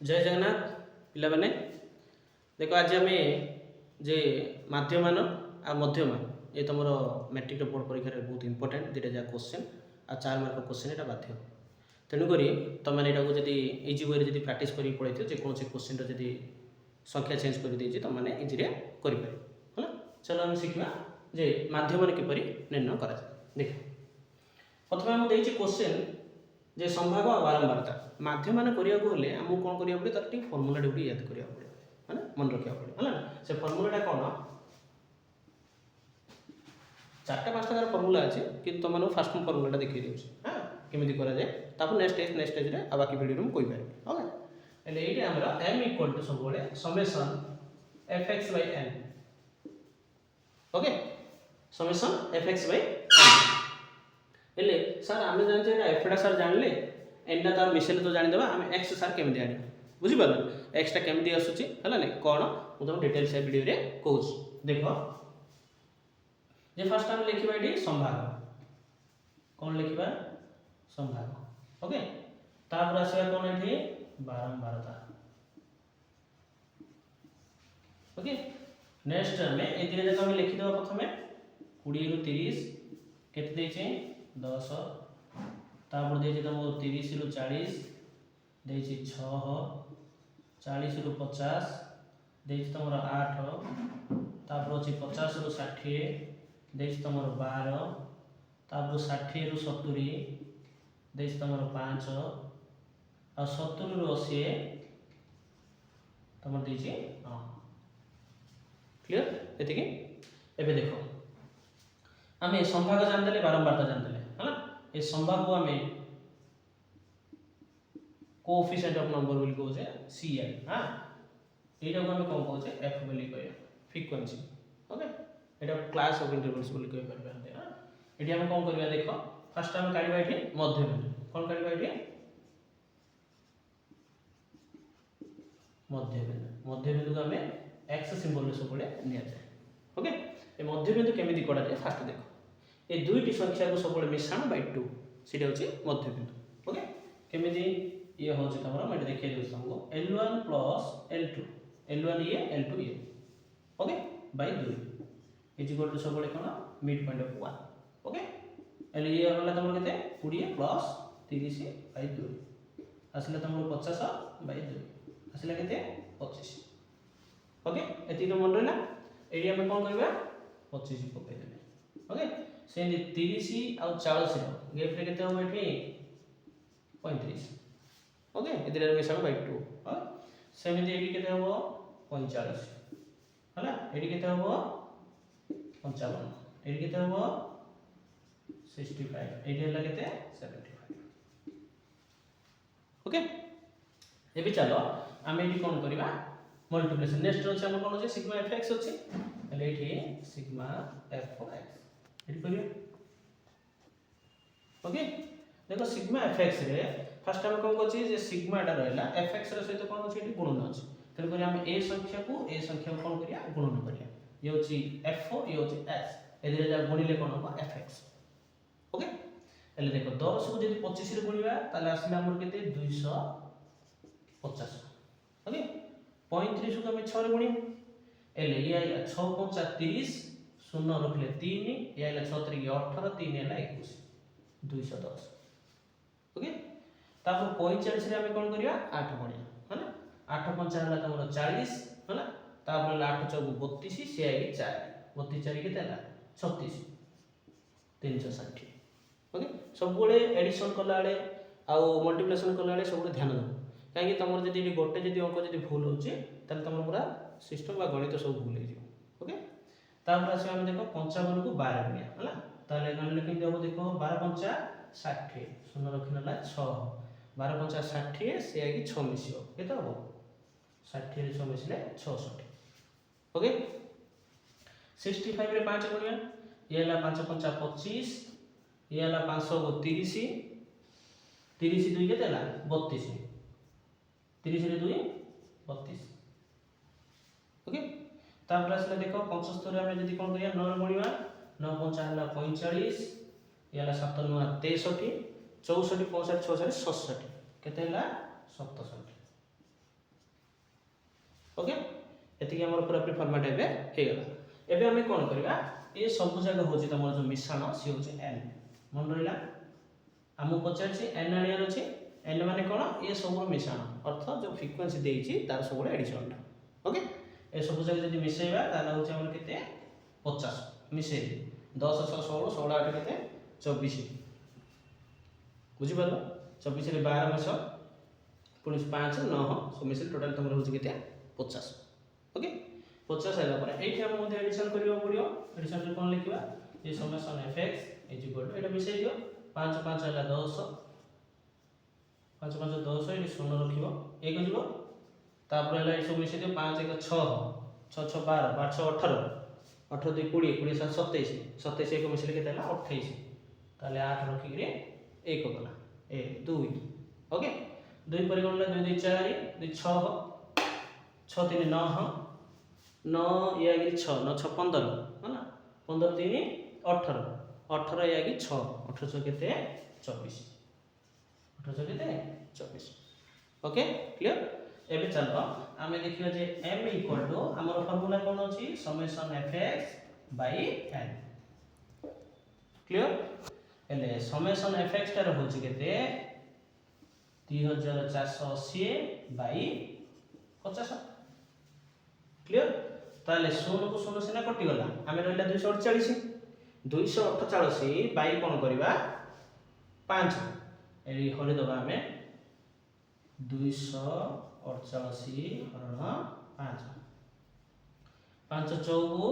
जय जगन्नाथ पिला माने देख आज आम जे माध्यमान आ मध्यमान ये तुम मैट्रिक बोर्ड परीक्षा बहुत इंपोर्टेंट दुटा जहाँ क्वेश्चन आ 4 मार्क क्वेश्चन यहाँ बाध्य तेणुक तुम यहाँ जब इजी वे जब प्राक्ट कर पड़े जेको क्वेश्चन जी संख्या चेंज कर दे तुमने इजी कर चलो आम शिखा जे माध्यमान किपर निर्णय कर देख प्रथम आम देती क्वेश्चन जे संभाग और बारंबारता माध्यमान करने आमको कौन करा पड़े तार फर्मुला टी याद करा पड़े है ना मन रखा पड़े है से फर्मुलाटा कौन 4टा 5टा तार फर्मुला अच्छे कि तुम फास्ट फर्मुलाटा देखिए दूसरी हाँ केमी कराए तापर नेक्स्ट स्टेज में बाकी भिडियो मुझे कहीपर ओके ये आमर एम इक्वल टू सब summation F X by N okay summation F X by N सर आम जानते एफटा सर जानले एनटा तार मिसेले तो जानीदे आम एक्स सार केमी आने बुझीपार एक्सटा केमी आसूसी है ना कौन मुझे तुम डिटेल्स भिडियो कहूँ देख जे फास्ट आम लिखा ये संभाग कौन लिखा संभाग ओके तापर आसवा कौन ये बारंबारता ओके नेक्स्ट आम ए दिन जाक आम लिखिद प्रथम 20 ରୁ 30 केते देचे 10 तापर देचे तुम 30 ରୁ 40 देचे 6 40 ରୁ 50 देचे तुम 8 तापर अच्छे 50 ରୁ 60 देचे तुम 12 तापर 60 ରୁ 70 देचे तुम 5 आ 70 ରୁ 80 तुम देचे क्लियर ये एबे देखो आम संभाग जानदे बारंबारता जानदे है ना ये संभाग को आम कोएफिशिएंट ऑफ नंबर बोली कहूचे सी आई हाँ यहाँ को आम कौन कहूचे एफ बोली कह फ्रिक्वेंसी ओके ये क्लास ऑफ इंटरवल्स बोली कह पारे हाँ ये आम कौन करवा देख फास्ट आम काढ़ा ये मध्यबिंदु कौन काढ़ा ये मध्यबिंदु को आम एक्स सिंबल सब नि जाए ओके ये मध्यबिंदु केमी कड़ा जाए फास्ट देख ये दुईटी संख्या को सब मिश्रण बै 2 से मध्यबिंदु ओके केमी ये हूँ तुम मैं देखिए दूसरी तुमको L1 प्लस L2 L1 ये L2 ये okay by 2 is equal to सब कौन मिड पॉइंट ऑफ 1 ओके ये गला तुम के 20 प्लस 30 बै 2 आसला तुम 50 बै 2 आसला के 25 ओके ये मन रहा ये आम कौन करवा 25 पकईदे ओके से 30 आउ 40 गेप रे केते हम एठी 35 ओके इधर मिसाण बाय 2 हां सेमिति एठी केते हो 45 हला एठी केते हो 55 एठी केते हो 65 एठी हला केते 75 ओके एबे चलो आम एठी कोन करबा मल्टीप्लिकेशन नेक्स्ट अछि हम कोन अछि सिग्मा एफ एक्स अछि एले एठी सिग्मा एफ एक्स एठी करियो ओके देखो sigma F X ray first हम कोन अछि जे सिग्मा टा रहला एफ एक्स रे सहित कोन अछि एठी गुणन अछि तने करी हम ए संख्या को कोन करिया गुणन करिया ये अछि एफ ये अछि एस एदिरे जा गुणिले कोन हो एफ एक्स ओके एले देखो 10 को जदि 25 रे गुणिबा ताले आसीला हमर केते 250 ओके 35 को हमें 6 रे गुणिया एले ये आइला 6 5 30 शून्य रखले 3 ये आइला 6 3 18 3 आइला 21 210 ओके तापर 45 रे हमें कोन करिया 8 गुणिया है ना 8 5 हला तमरो 40 है ना तापर 8 4 32 से आइली 4 32 4 केते हला 36 360 ओके सब बळे एडिशन कला बेले आ मल्टीप्लिकेशन कला बेले सब ध्यान दो कहीं तुम जब गोटे जब अंक जब भूल हो तुम पूरा सिस्टम बा गणित सब भूल हो ओके तापर आस देख 55 को 12 गुणिया है ताले गणित केमती हम देख 12 5 60 शून्य रखिना 6 12 5 60 से आगे 6 मिसियो केते हम 60 रे 6 मिसले 66 ओके 65 रे 5 गुणिया ये हला 5 5 25 ये हला 500 को 30 30 2 केते हला 32 30 रे 2 32 ओके तापर आसला देखो 75 रे हम जदी कोन करिया 9 गुणिबा 9 5 हला 45 ये हला 7 9 63 64 65 66 67 केते हला 67 एतिकी हमर पूरा प्री फॉर्मेट एबे हे गला एबे हमें कोन करबा ए सब जगह होची तमर जो मिश्रण सी होची n मन रहिला हमु पचार छी n आनियार अछि n माने कोन ए सब मिश्रण अर्थ जो फ्रीक्वेंसी देइची तार सब एडिशन ओके ए सब जगह जदी मिसेबा ताला होची हमर केते 50 मिसे 10 6 16 16 8 केते 24 बुझी पालो 24 रे 12 मास पुनी 5 9 सो मिसे टोटल तमर होची केते 50 ओके 50 आइला पर एठी हम मध्ये एडिशन करियो पड़ियो एडिशन रे कोन लिखिबा ए summation fx is equal to एटा मिसे दियो 5 5 आइला 10 5 5 10 एठी 0 रखिबो 1 जिवो तापर आइला ए सब मिसे दियो 5 1 6 6 6 12 5 6 18 18 2 20 20 7 27 27 1 मिसे केते आइला 28 ताले 8 रखि रे 1 गला 1 2 ओके 2 पर गणला 2 2 4 2 6 6 3 9 9 या 6 9 6 15 है ना 15 3 18 18 या 6 18 केते 24 18 केते 24 ओके क्लियर एबे चलो आमे देखियो जे m इक्वल टू हमर फार्मूला कोन अछि summation fx by n clear एले समेशन fx टर होछि केते 3480 बाय 50 क्लियर ताले 0 को 0 सिना कटि गला आमे रहला 248 248 बाय कोन करबा 5 एली हरि दबा आमे 248 हरण 5 5 चौको